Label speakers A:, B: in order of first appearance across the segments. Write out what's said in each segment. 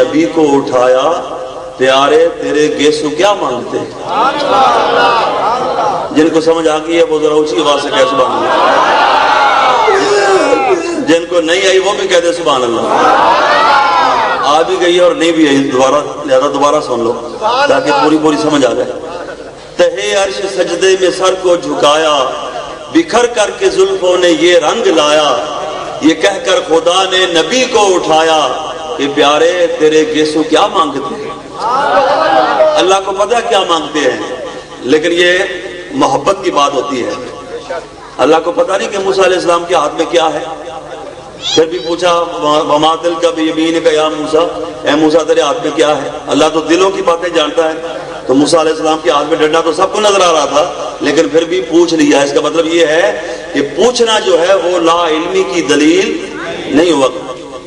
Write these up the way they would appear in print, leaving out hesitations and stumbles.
A: نبی کو اٹھایا، پیارے تیرے گیسو کیا مانگتے ہیں؟ جن کو سمجھ آ گئی ہے وہ ذرا اونچی آواز سے کہہ سبحان اللہ، جن کو نہیں آئی وہ بھی کہہ دے سبحان اللہ۔ آ بھی گئی ہے اور نہیں بھی آئی، دوبارہ سن لو تاکہ پوری سمجھ آ جائے۔ تہے عرش سجدے میں سر کو جھکایا، بکھر کر کے زلفوں نے یہ رنگ لایا، یہ کہہ کر خدا نے نبی کو اٹھایا کہ پیارے تیرے گیسو کیا مانگتے ہیں؟ اللہ کو پتہ کیا مانگتے ہیں، لیکن یہ محبت کی بات ہوتی ہے۔ اللہ کو پتہ نہیں کہ موسیٰ علیہ السلام کے ہاتھ میں کیا ہے، پھر بھی پوچھا وما تلک بیمینک یا موسیٰ، اے موسیٰ تیرے ہاتھ میں کیا ہے؟ اللہ تو دلوں کی باتیں جانتا ہے، تو موسیٰ علیہ السلام کے ہاتھ میں ڈنڈا تو سب کو نظر آ رہا تھا، لیکن پھر بھی پوچھ لیا۔ اس کا مطلب یہ ہے کہ پوچھنا جو ہے وہ لا علمی کی دلیل نہیں ہوا۔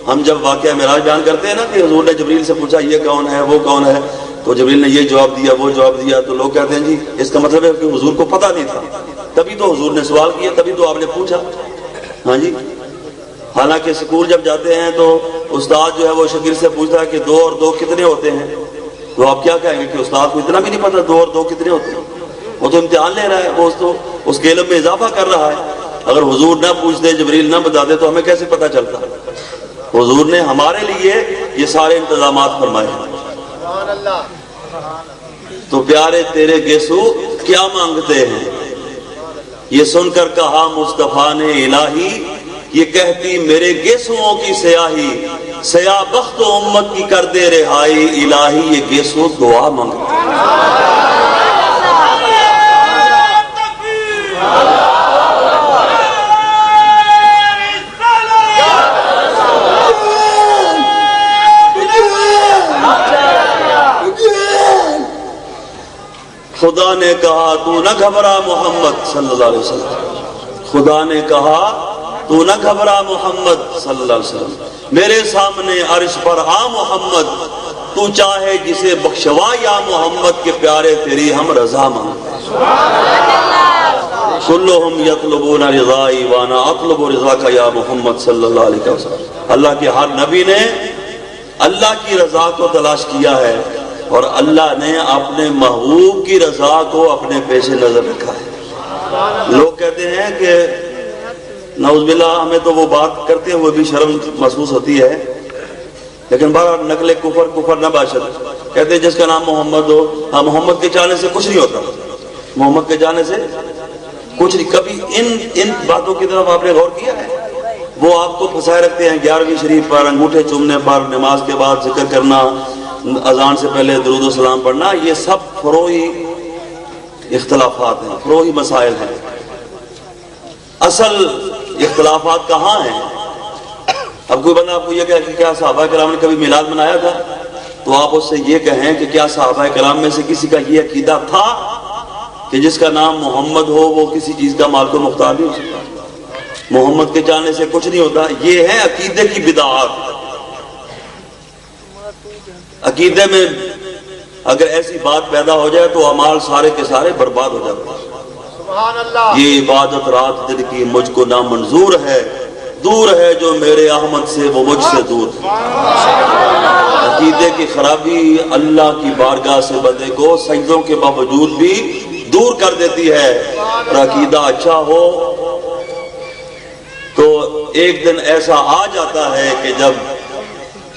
A: ہم جب واقعہ معراج بیان کرتے ہیں نا کہ حضور نے جبریل سے پوچھا یہ کون ہے وہ کون ہے، تو جبریل نے یہ جواب دیا وہ جواب دیا، تو لوگ کہتے ہیں جی اس کا مطلب ہے کہ حضور کو پتہ نہیں تھا، تبھی تو حضور نے سوال کیا، تبھی تو آپ نے پوچھا۔ ہاں جی، حالانکہ اسکول جب جاتے ہیں تو استاد جو ہے وہ شاگرد سے پوچھتا ہے کہ 2 اور 2 کتنے ہوتے ہیں، تو آپ کیا کہیں گے کہ استاد کو اتنا بھی نہیں پتا 2 اور 2 کتنے ہوتے ہیں؟ وہ تو امتحان لے رہا ہے، وہ تو اس کے علم میں اضافہ کر رہا ہے۔ اگر حضور نہ پوچھتے، جبریل نہ بتاتے تو ہمیں کیسے پتہ چلتا؟ حضور نے ہمارے لیے یہ سارے انتظامات فرمائے ہیں۔ تو پیارے تیرے گیسو کیا مانگتے ہیں؟ یہ سن کر کہا مصطفیٰ نے الہی، یہ کہتی میرے گیسوؤں کی سیاہی، سیاہ بخت و امت کی کر دے رہائی، الہی یہ گیسو دعا مانگتے ہیں۔ خدا نے کہا تو نہ گھبرا محمد صلی اللہ علیہ وسلم، خدا نے کہا تو نہ گھبرا محمد صلی اللہ علیہ وسلم، میرے سامنے عرش پر آ محمد، تو چاہے جسے بخشوا یا محمد کے پیارے تیری ہم رضا مانگتے ہیں۔ کلہم یطلبون رضائی وانا اطلب رضاک یا محمد صلی اللہ علیہ وسلم۔ اللہ کے ہر نبی نے اللہ کی رضا کو تلاش کیا ہے، اور اللہ نے اپنے محبوب کی رضا کو اپنے پیش نظر رکھا ہے۔ لوگ کہتے ہیں کہ نعوذ باللہ ہمیں تو وہ بات کرتے ہوئے بھی شرم محسوس ہوتی ہے، لیکن بہرحال نقل کفر نہ باشد، کہتے ہیں جس کا نام محمد ہو، ہاں محمد کے جانے سے کچھ نہیں ہوتا، محمد کے جانے سے کچھ نہیں۔ کبھی ان باتوں کی طرف آپ نے غور کیا ہے؟ وہ آپ کو پھنسائے رکھتے ہیں 11ویں شریف پر، انگوٹھے چومنے پر، نماز کے بعد ذکر کرنا، اذان سے پہلے درود و سلام پڑھنا، یہ سب فروعی اختلافات ہیں، فروعی مسائل ہیں۔ اصل اختلافات کہاں ہیں؟ اب کوئی بندہ آپ کو یہ کہے کہ کیا صحابہ کرام نے کبھی میلاد منایا تھا، تو آپ اس سے یہ کہیں کہ کیا صحابہ کرام میں سے کسی کا یہ عقیدہ تھا کہ جس کا نام محمد ہو وہ کسی چیز کا مالک و مختار نہیں ہو سکتا، محمد کے جانے سے کچھ نہیں ہوتا؟ یہ ہے عقیدے کی بدعات۔ عقیدے میں اگر ایسی بات پیدا ہو جائے تو اعمال سارے کے سارے برباد ہو جاتے ہیں۔ یہ عبادت رات دن کی مجھ کو نامنظور ہے، دور ہے جو میرے احمد سے وہ مجھ سے دور۔ عقیدے کی خرابی اللہ کی بارگاہ سے بندے کو سجدوں کے باوجود بھی دور کر دیتی ہے، اور عقیدہ اچھا ہو تو ایک دن ایسا آ جاتا ہے کہ جب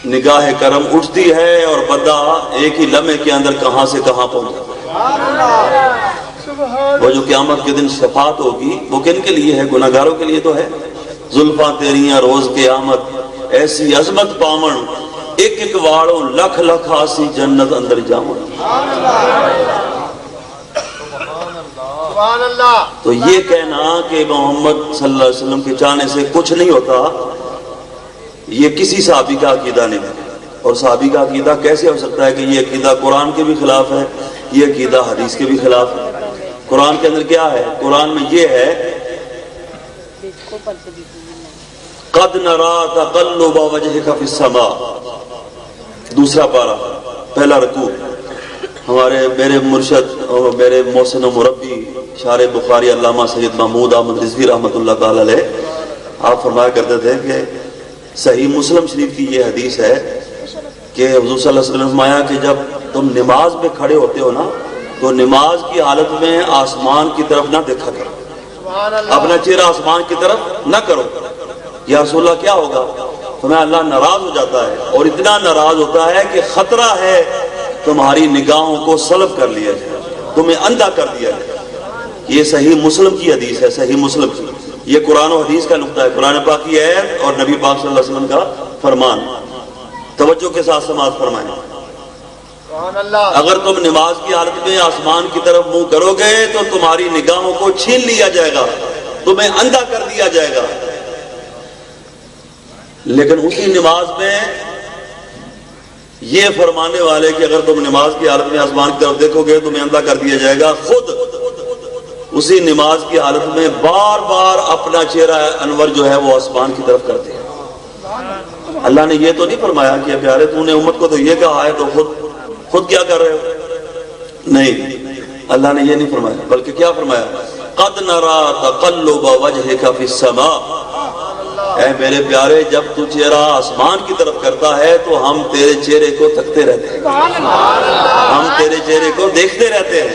A: نگاہ کرم اٹھتی ہے اور بندہ ایک ہی لمحے کے اندر کہاں سے کہاں پہنچ جاتا ہے۔ وہ جو قیامت کے دن شفاعت ہوگی وہ کن کے لیے ہے؟ گناہگاروں کے لیے تو ہے۔ زلفاں تیریاں روز قیامت ایسی عظمت پاون، ایک ایک واڑوں لکھ لکھ آسی جنت اندر جاون۔ تو یہ کہنا کہ محمد صلی اللہ علیہ وسلم کے چاہنے سے کچھ نہیں ہوتا، یہ کسی صحابی کا عقیدہ نہیں ہے۔ اور صحابی کا عقیدہ کیسے ہو سکتا ہے کہ یہ عقیدہ قرآن کے بھی خلاف ہے، یہ عقیدہ حدیث کے بھی خلاف ہے؟ قرآن کے اندر کیا ہے؟ قرآن میں یہ ہے قَدْ نَرَا تَقَلُّبَ وَجْهِكَ فِي السَّمَاءِ، دوسرا پارہ پہلا رکوع۔ میرے مرشد اور میرے محسن و مربی شارح بخاری علامہ سید محمود احمد رضوی رحمۃ اللہ تعالی علیہ آپ فرمایا کرتے تھے کہ صحیح مسلم شریف کی یہ حدیث ہے کہ حضور صلی اللہ علیہ وسلم نے فرمایا کہ جب تم نماز میں کھڑے ہوتے ہو نا تو نماز کی حالت میں آسمان کی طرف نہ دیکھا کرو، اپنا چہرہ آسمان کی طرف نہ کرو۔ یا رسول اللہ کیا ہوگا؟ فرمایا اللہ ناراض ہو جاتا ہے، اور اتنا ناراض ہوتا ہے کہ خطرہ ہے تمہاری نگاہوں کو سلب کر لیا جائے، تمہیں اندھا کر دیا جائے۔ یہ صحیح مسلم کی حدیث ہے، صحیح مسلم کی، یہ قرآن و حدیث کا نقطہ ہے، قرآن پاک کی آیت اور نبی پاک صلی اللہ علیہ وسلم کا فرمان۔ توجہ کے ساتھ سماعت فرمائیں۔ اگر تم نماز کی حالت میں آسمان کی طرف منہ کرو گے تو تمہاری نگاہوں کو چھین لیا جائے گا، تمہیں اندھا کر دیا جائے گا۔ لیکن اسی نماز میں یہ فرمانے والے کہ اگر تم نماز کی حالت میں آسمان کی طرف دیکھو گے تمہیں اندھا کر دیا جائے گا، خود اسی نماز کی حالت میں بار بار اپنا چہرہ انور جو ہے وہ آسمان کی طرف کرتے ہیں۔ اللہ نے یہ تو نہیں فرمایا کہ پیارے تو نے امت کو تو یہ کہا ہے تو خود کیا کر رہے ہو؟ نہیں، اللہ نے یہ نہیں فرمایا، بلکہ کیا فرمایا؟ قد نرا تقلب وجهك في السماء، اے میرے پیارے جب تو چہرہ آسمان کی طرف کرتا ہے تو ہم تیرے چہرے کو تکتے رہتے ہیں، ہم تیرے چہرے کو دیکھتے رہتے ہیں۔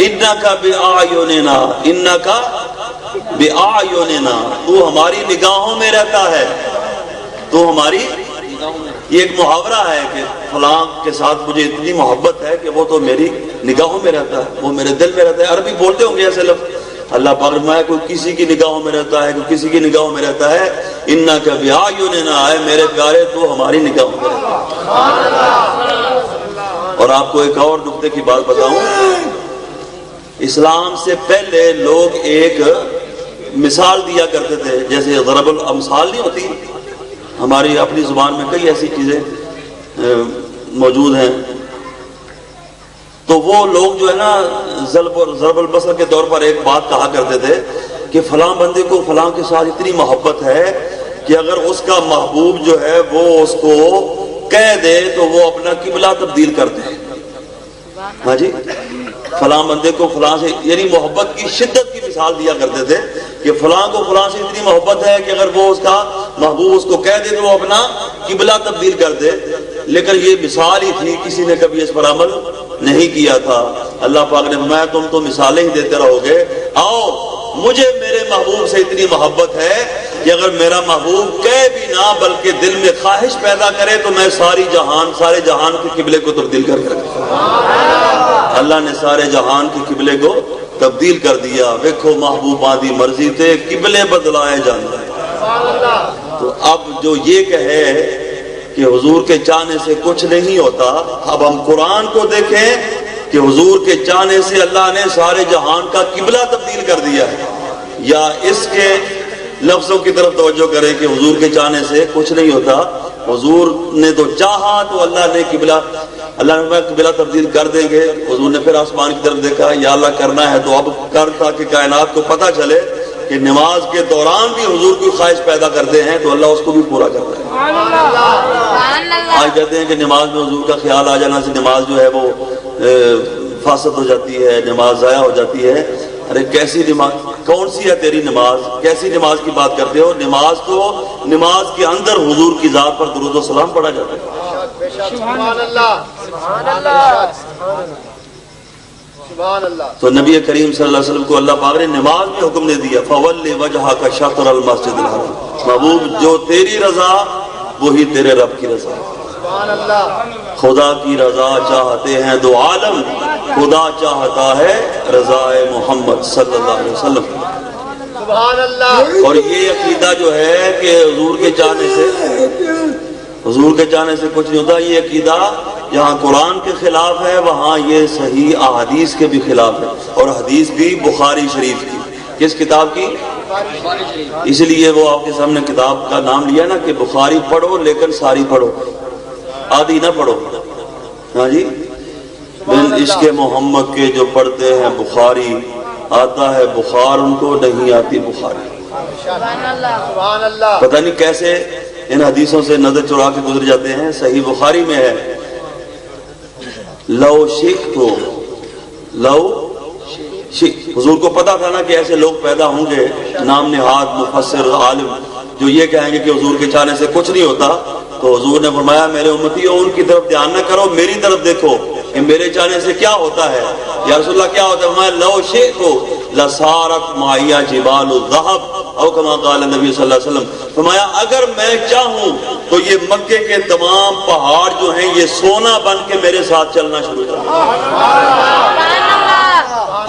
A: انکا بِأَعْيُنِنَا، انکا بِأَعْيُنِنَا، تو ہماری نگاہوں میں رہتا ہے، تو ہماری، یہ ایک محاورہ ہے کہ فلاں کے ساتھ مجھے اتنی محبت ہے کہ وہ تو میری نگاہوں میں رہتا ہے، وہ میرے دل میں رہتا ہے۔ عربی بولتے ہوں گے ایسے لفظ، اللہ پاک نے کوئی کسی کی نگاہوں میں رہتا ہے، کوئی کسی کی نگاہوں میں رہتا ہے۔ انکا بِأَعْيُنِنَا، اے میرے پیارے تو ہماری نگاہوں میں رہتا ہے۔ اور آپ کو ایک اور نقطے کی بات بتاؤں، اسلام سے پہلے لوگ ایک مثال دیا کرتے تھے، جیسے ضرب الامثال نہیں ہوتی، ہماری اپنی زبان میں کئی ایسی چیزیں موجود ہیں، تو وہ لوگ جو ہے نا ضرب البصر کے طور پر ایک بات کہا کرتے تھے کہ فلاں بندے کو فلاں کے ساتھ اتنی محبت ہے کہ اگر اس کا محبوب جو ہے وہ اس کو کہہ دے تو وہ اپنا قبلہ تبدیل کر دے۔ ہاں جی، فلاں بندے کو فلاں سے، یعنی محبت کی شدت کی مثال دیا کرتے تھے کہ فلاں کو فلاں سے اتنی محبت ہے کہ اگر وہ اس کا محبوب اس کو کہہ دے تو وہ اپنا قبلہ تبدیل کر دے۔ لیکن یہ مثال ہی تھی، کسی نے کبھی اس پر عمل نہیں کیا تھا۔ اللہ پاک نے فرمایا تم تو مثالیں ہی دیتے رہو گے، آؤ مجھے میرے محبوب سے اتنی محبت ہے کہ اگر میرا محبوب کہے بھی نہ بلکہ دل میں خواہش پیدا کرے تو میں سارے جہان کے قبلے کو تبدیل کر دوں۔ اللہ نے سارے جہان کے قبلے کو تبدیل کر دیا۔ ویکھو محبوباں دی مرضی تے قبلے بدلائے جاندے۔ تو اب جو یہ کہے کہ حضور کے چاہنے سے کچھ نہیں ہوتا، اب ہم قرآن کو دیکھیں کہ حضور کے چاہنے سے اللہ نے سارے جہان کا قبلہ تبدیل کر دیا ہے، یا اس کے لفظوں کی طرف توجہ کریں کہ حضور کے چاہنے سے کچھ نہیں ہوتا، حضور نے تو چاہا تو اللہ نے قبلہ تبدیل کر دیں گے۔ حضور نے پھر آسمان کی طرف دیکھا، یا اللہ کرنا ہے تو اب کر، تاکہ کائنات کو پتہ چلے کہ نماز کے دوران بھی حضور کی خواہش پیدا کرتے ہیں تو اللہ اس کو بھی پورا کرتا ہے۔ آج کہتے ہیں کہ نماز میں حضور کا خیال آ جانا سے نماز جو ہے وہ فاسد ہو جاتی ہے، نماز ضائع ہو جاتی ہے۔ ارے کیسی نماز، کون سی ہے تیری نماز؟ کیسی نماز کی بات کرتے ہو؟ نماز کے اندر حضور کی ذات پر درود و سلام پڑھا جاتا ہے۔
B: سبحان اللہ، سبحان اللہ، سبحان اللہ۔
A: تو نبی کریم صلی اللہ علیہ وسلم کو اللہ پاک نے نماز میں حکم دے دیا، فَوَلِّ وَجْهَكَ شَطْرَ الْمَسْجِدِ الْحَرَامِ، محبوب جو تیری رضا وہی تیرے رب کی رضا۔
B: سبحان اللہ۔
A: خدا کی رضا چاہتے ہیں دو عالم، خدا چاہتا ہے رضا محمد صلی اللہ علیہ وسلم۔
B: سبحان اللہ۔
A: اور یہ عقیدہ جو ہے کہ حضور کے چاہنے سے کچھ نہیں ہوتا، یہ عقیدہ جہاں قرآن کے خلاف ہے وہاں یہ صحیح احادیث کے بھی خلاف ہے، اور حدیث بھی بخاری شریف کی۔ کس کتاب کی؟ اس لیے وہ آپ کے سامنے کتاب کا نام لیا نا کہ بخاری پڑھو لیکن ساری پڑھو، آدھی نہ پڑھو۔ ہاں جی، بن عشق محمد کے جو پڑھتے ہیں بخاری، آتا ہے بخار ان کو، نہیں آتی بخاری۔
B: سبحان اللہ۔
A: پتہ نہیں کیسے ان حدیثوں سے نظر چرا کے گزر جاتے ہیں۔ صحیح بخاری میں ہے، لو شئت، حضور کو پتا تھا نا کہ ایسے لوگ پیدا ہوں گے، نام نہاد مفسر عالم، جو یہ کہیں گے کہ حضور کے چاہنے سے کچھ نہیں ہوتا، تو حضور نے فرمایا میرے امتیوں ان کی طرف دھیان نہ کرو، میری طرف دیکھو کہ میرے چاہنے سے کیا ہوتا ہے۔ یا رسول اللہ کیا ہوتا ہے؟ فرمایا لو شئت لصارت معی جبال الذهب او کما قال نبی صلی اللہ علیہ وسلم، فرمایا اگر میں چاہوں تو یہ مکے کے تمام پہاڑ جو ہیں یہ سونا بن کے میرے ساتھ چلنا شروع کر دیں۔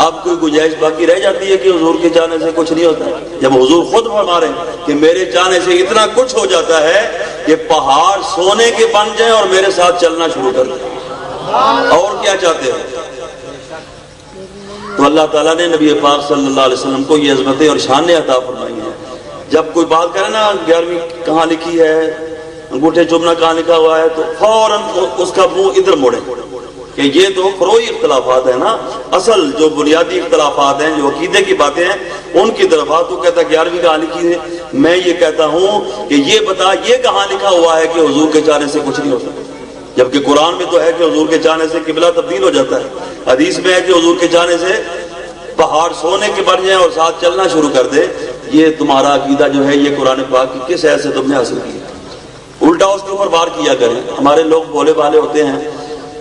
A: اب کوئی گنجائش باقی رہ جاتی ہے کہ حضور کے چاہنے سے کچھ نہیں ہوتا؟ جب حضور خود فرما رہے ہیں کہ میرے چاہنے سے اتنا کچھ ہو جاتا ہے کہ پہاڑ سونے کے بن جائیں اور میرے ساتھ چلنا شروع کر دیں، اور کیا چاہتے ہیں؟ تو اللہ تعالیٰ نے نبی پاک صلی اللہ علیہ وسلم کو یہ عظمتیں اور شانیں عطا فرمائی ہیں۔ جب کوئی بات کرے نا 11ویں کہاں لکھی ہے، انگوٹھے چومنا کہاں لکھا ہوا ہے، تو فوراً اس کا منہ ادھر موڑے کہ یہ تو فروعی اختلافات ہیں نا، اصل جو بنیادی اختلافات ہیں، جو عقیدے کی باتیں ہیں، ان کی طرف آ۔ تو کہتا 11ویں کہاں لکھی ہے؟ میں یہ کہتا ہوں کہ یہ بتا یہ کہاں لکھا ہوا ہے کہ حضور کے چاہنے سے کچھ نہیں ہوتا؟ جبکہ قرآن میں تو ہے کہ حضور کے چاہنے سے قبلہ تبدیل ہو جاتا ہے، حدیث میں ہے کہ حضور کے چاہنے سے پہاڑ سونے کے بن جائیں اور ساتھ چلنا شروع کر دے۔ یہ تمہارا عقیدہ جو ہے یہ قرآن پاک کی کس عہد سے تم نے حاصل کیا؟ الٹا اس کے اوپر بار کیا کریں۔ ہمارے لوگ بولے والے ہوتے ہیں،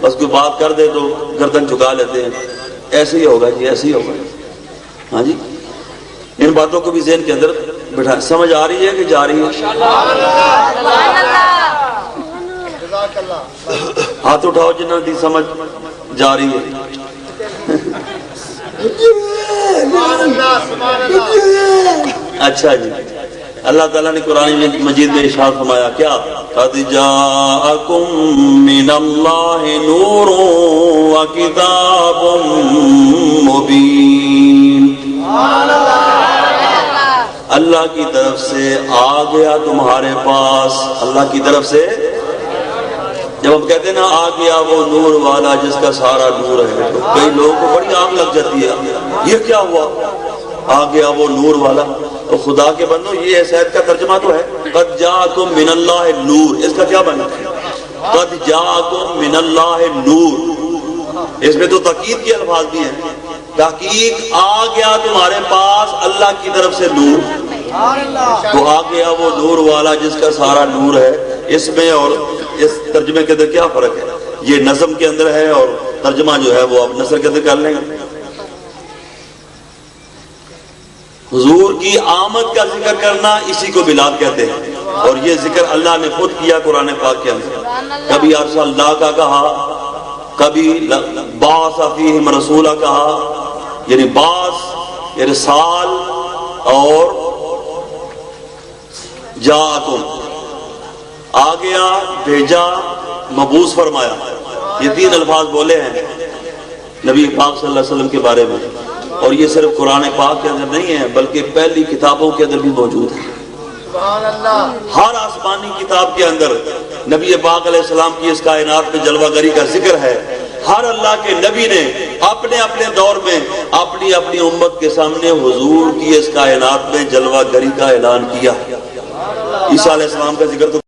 A: بس کوئی بات کر دے تو گردن جھکا لیتے ہیں، ایسے ہی ہوگا جی، ایسے ہی ہوگا۔ ہاں جی، ان باتوں کو بھی ذہن کے اندر بٹھا۔ سمجھ آ رہی ہے کہ جا رہی ہے؟ ہاتھ اٹھاؤ جنہوں کی سمجھ جا رہی ہے۔ اچھا جی، اللہ تعالیٰ نے قرآن مجید میں ارشاد فرمایا کیا؟ قد جاءکم من اللہ نور وکتاب مبین، اللہ کی طرف سے آ گیا تمہارے پاس، اللہ کی طرف سے۔ جب ہم کہتے ہیں نا آ گیا وہ نور والا جس کا سارا نور ہے، تو کئی لوگوں کو بڑی آگ لگ جاتی ہے، یہ کیا ہوا؟ آ گیا وہ نور والا۔ تو خدا کے بندو یہ اس آیت کا ترجمہ تو ہے قد جاءکم من اللہ نور، اس کا کیا بنا؟ قد جاءکم من اللہ نور، اس میں تو تاکید کے الفاظ بھی ہیں، تحقیق آ گیا تمہارے پاس اللہ کی طرف سے نور۔ تو آ گیا وہ نور والا جس کا سارا نور ہے، اس میں اور اس ترجمے کے اندر کیا فرق ہے؟ یہ نظم کے اندر ہے اور ترجمہ جو ہے وہ اب نثر کے اندر کر لیں گے۔ حضور کی آمد کا ذکر کرنا اسی کو میلاد کہتے ہیں، اور یہ ذکر اللہ نے خود کیا قرآن پاک کے اندر۔ کبھی ارسل اللہ کا کہا، کبھی بعث فیہم رسولہ کہا، یعنی بعث ارسال اور جاءکم، آ گیا، بھیجا، مبعوث فرمایا، یہ تین الفاظ بولے ہیں نبی پاک صلی اللہ علیہ وسلم کے بارے میں، اور یہ صرف قرآن پاک کے اندر نہیں ہے بلکہ پہلی کتابوں کے اندر بھی موجود ہے۔ ہر آسمانی کتاب کے اندر نبی پاک علیہ السلام کی اس کائنات میں جلوہ گری کا ذکر ہے۔ ہر اللہ کے نبی نے اپنے اپنے دور میں اپنی اپنی امت کے سامنے حضور کی اس کائنات میں جلوہ گری کا اعلان کیا۔ عیسیٰ علیہ السلام کا ذکر تو